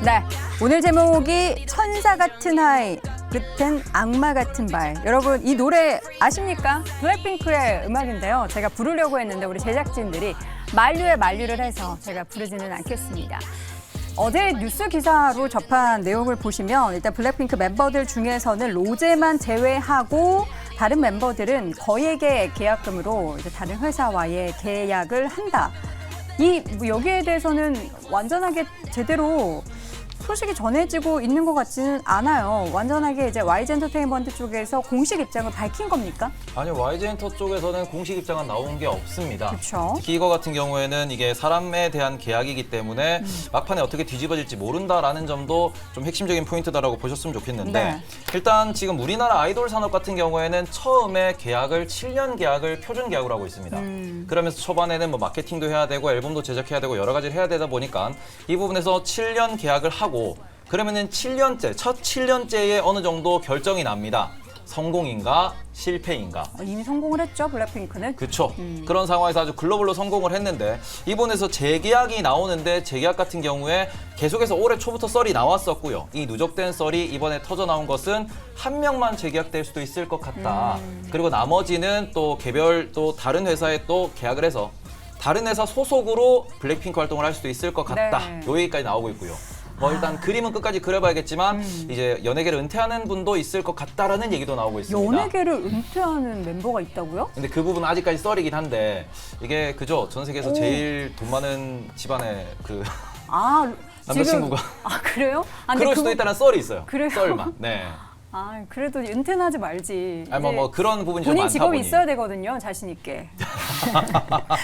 네, 오늘 제목이 천사 같은 하이, 끝엔 악마 같은 발. 여러분 이 노래 아십니까? 블랙핑크의 음악인데요. 제가 부르려고 했는데 우리 제작진들이 만류에 만류를 해서 제가 부르지는 않겠습니다. 어제 뉴스 기사로 접한 내용을 보시면 일단 블랙핑크 멤버들 중에서는 로제만 제외하고 다른 멤버들은 거액의 계약금으로 이제 다른 회사와의 계약을 한다. 여기에 대해서는 완전하게 제대로 소식이 전해지고 있는 것 같지는 않아요. 완전하게 이제 YG 엔터테인먼트 쪽에서 공식 입장을 밝힌 겁니까? 아니요, YG 엔터 쪽에서는 공식 입장은 나온 게 없습니다. 그렇죠. 특히 이거 같은 경우에는 이게 사람에 대한 계약이기 때문에 막판에 어떻게 뒤집어질지 모른다라는 점도 좀 핵심적인 포인트다라고 보셨으면 좋겠는데 네. 일단 지금 우리나라 아이돌 산업 같은 경우에는 처음에 계약을 7년 계약을 표준 계약으로 하고 있습니다. 그러면서 초반에는 뭐 마케팅도 해야 되고 앨범도 제작해야 되고 여러 가지를 해야 되다 보니까 이 부분에서 7년 계약을 하고 그러면은 7년째, 첫 7년째에 어느 정도 결정이 납니다. 성공인가 실패인가. 이미 성공을 했죠, 블랙핑크는. 그렇죠. 그런 상황에서 아주 글로벌로 성공을 했는데 이번에서 재계약이 나오는데 재계약 같은 경우에 계속해서 올해 초부터 썰이 나왔었고요. 이 누적된 썰이 이번에 터져 나온 것은 한 명만 재계약될 수도 있을 것 같다. 그리고 나머지는 또 개별 또 다른 회사에 또 계약을 해서 다른 회사 소속으로 블랙핑크 활동을 할 수도 있을 것 같다. 네. 요 얘기까지 나오고 있고요. 뭐 일단 그림은 끝까지 그려봐야겠지만 이제 연예계를 은퇴하는 분도 있을 것 같다라는 얘기도 나오고 있습니다. 연예계를 은퇴하는 멤버가 있다고요? 근데 그 부분은 아직까지 썰이긴 한데 이게 그죠? 전 세계에서 제일 돈 많은 집안의 그 아, 남자친구가 아, 그래요? 아, 근데 그럴 수도 있다는 썰이 있어요. 그래요? 썰만. 네. 아, 그래도 은퇴는 하지 말지. 아니 뭐 그런 부분이 좀 본인 많다 직업이 보니. 있어야 되거든요, 자신 있게.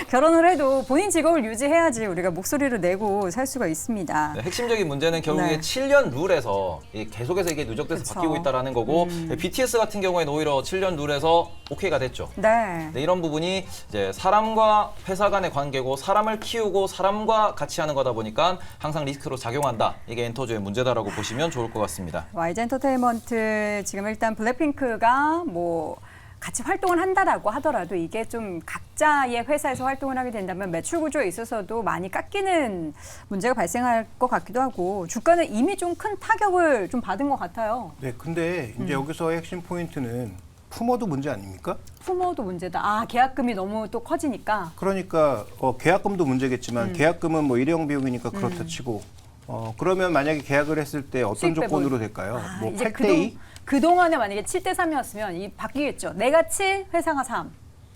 결혼을 해도 본인 직업을 유지해야지 우리가 목소리를 내고 살 수가 있습니다. 네, 핵심적인 문제는 결국에 네. 7년 룰에서 계속해서 이게 누적돼서 그쵸. 바뀌고 있다라는 거고 BTS 같은 경우에는 오히려 7년 룰에서 오케이가 됐죠. 네. 네, 이런 부분이 이제 사람과 회사 간의 관계고 사람을 키우고 사람과 같이 하는 거다 보니까 항상 리스크로 작용한다. 이게 엔터주의 문제다라고 보시면 좋을 것 같습니다. YG 엔터테인먼트 지금 일단 블랙핑크가 뭐 같이 활동을 한다라고 하더라도 이게 좀 각자의 회사에서 활동을 하게 된다면 매출 구조에 있어서도 많이 깎이는 문제가 발생할 것 같기도 하고 주가는 이미 좀 큰 타격을 좀 받은 것 같아요. 네, 근데 이제 여기서 핵심 포인트는 품어도 문제 아닙니까? 품어도 문제다. 아, 계약금이 너무 또 커지니까. 그러니까 계약금도 문제겠지만 계약금은 뭐 일회용 비용이니까 그렇다 치고 그러면 만약에 계약을 했을 때 어떤 수익 조건으로 빼버리- 될까요? 아, 뭐 이제 8대2? 그동안에 만약에 7대3이었으면 이 바뀌겠죠. 내가 7, 회사가 3.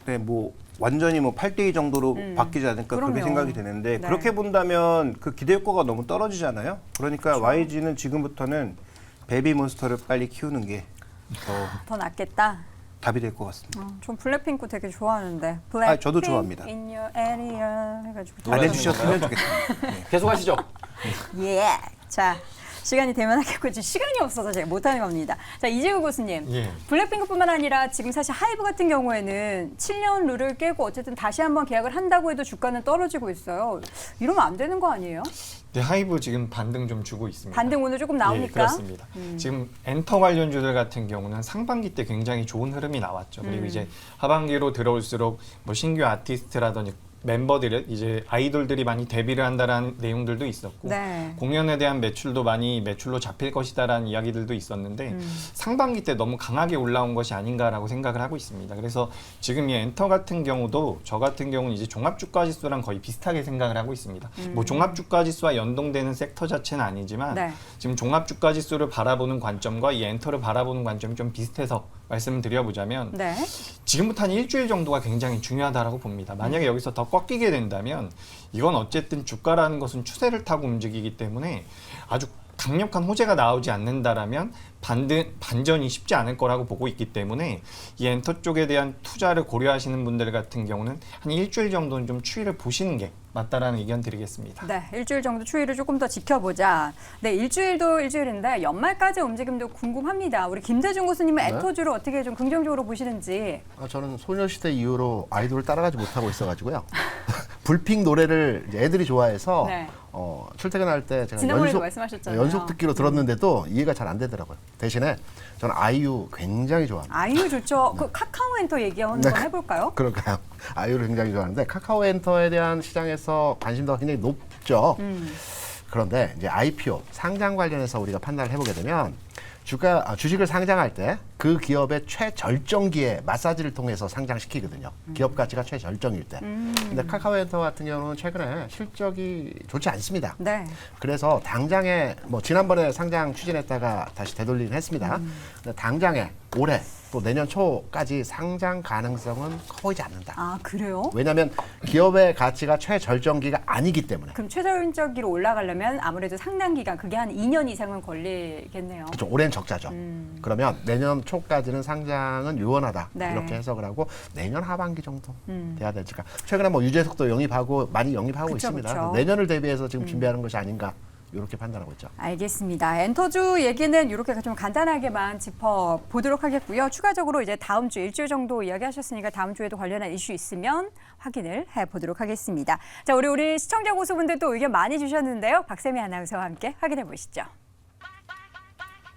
네, 뭐 완전히 뭐 8대2 정도로 바뀌지 않을까 그렇게 그럼요. 생각이 되는데 네. 그렇게 본다면 그 기대 효과가 너무 떨어지잖아요. 그러니까 YG는 지금부터는 베이비몬스터를 빨리 키우는 게 더 낫겠다. 답이 될 것 같습니다. 전 블랙핑크 되게 좋아하는데. 아, 저도 좋아합니다. In your area 해가지고. 안 노래 해주셨으면 건가요? 좋겠습니다. 네. 계속 하시죠. 예. 자, 시간이 되면 하겠고 지금 시간이 없어서 제가 못하는 겁니다. 자, 이재우 교수님. 예. 블랙핑크뿐만 아니라 지금 사실 하이브 같은 경우에는 7년 룰을 깨고 어쨌든 다시 한번 계약을 한다고 해도 주가는 떨어지고 있어요. 이러면 안 되는 거 아니에요? 네, 하이브 지금 반등 좀 주고 있습니다. 반등 오늘 조금 나오니까. 예, 그렇습니다. 지금 엔터 관련주들 같은 경우는 상반기 때 굉장히 좋은 흐름이 나왔죠. 그리고 이제 하반기로 들어올수록 뭐 신규 아티스트라든지 멤버들 이제 아이돌들이 많이 데뷔를 한다라는 내용들도 있었고 네. 공연에 대한 매출도 많이 매출로 잡힐 것이다라는 이야기들도 있었는데 상반기 때 너무 강하게 올라온 것이 아닌가라고 생각을 하고 있습니다. 그래서 지금 이 엔터 같은 경우도 저 같은 경우는 이제 종합주가지수랑 거의 비슷하게 생각을 하고 있습니다. 뭐 종합주가지수와 연동되는 섹터 자체는 아니지만 네. 지금 종합주가지수를 바라보는 관점과 이 엔터를 바라보는 관점이 좀 비슷해서 말씀을 드려보자면 네. 지금부터 한 일주일 정도가 굉장히 중요하다라고 봅니다. 만약에 여기서 더 꺾이게 된다면 이건 어쨌든 주가라는 것은 추세를 타고 움직이기 때문에 아주 강력한 호재가 나오지 않는다라면 반전이 쉽지 않을 거라고 보고 있기 때문에 이 엔터 쪽에 대한 투자를 고려하시는 분들 같은 경우는 한 일주일 정도는 좀 추이를 보시는 게 맞다라는 의견 드리겠습니다. 네, 일주일 정도 추이를 조금 더 지켜보자. 네, 일주일도 일주일인데 연말까지 움직임도 궁금합니다. 우리 김대중 교수님은 네? 엔터주를 어떻게 좀 긍정적으로 보시는지. 저는 소녀시대 이후로 아이돌을 따라가지 못하고 있어가지고요. 불핑 노래를 이제 애들이 좋아해서 네. 출퇴근할 때 제가 지난번에도 말씀하셨잖아요. 연속 듣기로 들었는데도 이해가 잘 안 되더라고요. 대신에 저는 아이유 굉장히 좋아합니다. 아이유 좋죠. 그 카카오 엔터 얘기 한번 해볼까요? 그럴까요? 아이유를 굉장히 좋아하는데 카카오 엔터에 대한 시장에서 관심도가 굉장히 높죠. 그런데 이제 IPO 상장 관련해서 우리가 판단을 해보게 되면 주식을 상장할 때 그 기업의 최절정기에 마사지를 통해서 상장시키거든요. 기업 가치가 최절정일 때. 근데 카카오엔터 같은 경우는 최근에 실적이 좋지 않습니다. 네. 그래서 당장에 뭐 지난번에 상장 추진했다가 다시 되돌리긴 했습니다. 근데 당장에 올해 또 내년 초까지 상장 가능성은 커 보이지 않는다. 아, 그래요? 왜냐하면 기업의 가치가 최절정기가 아니기 때문에. 그럼 최저임적기로 올라가려면 아무래도 상당 기간, 그게 한 2년 이상은 걸리겠네요. 그렇죠. 올해는 적자죠. 그러면 내년 초까지는 상장은 유원하다. 네. 이렇게 해석을 하고 내년 하반기 정도 돼야 되니까. 최근에 뭐 유재석도 영입하고 많이 영입하고 그쵸, 있습니다. 그쵸. 내년을 대비해서 지금 준비하는 것이 아닌가 이렇게 판단하고 있죠. 알겠습니다. 엔터주 얘기는 이렇게 좀 간단하게만 짚어보도록 하겠고요. 추가적으로 이제 다음 주 일주일 정도 이야기하셨으니까 다음 주에도 관련한 이슈 있으면 확인을 해보도록 하겠습니다. 자, 우리 시청자 고수분들 또 의견 많이 주셨는데요. 박세미 아나운서와 함께 확인해 보시죠.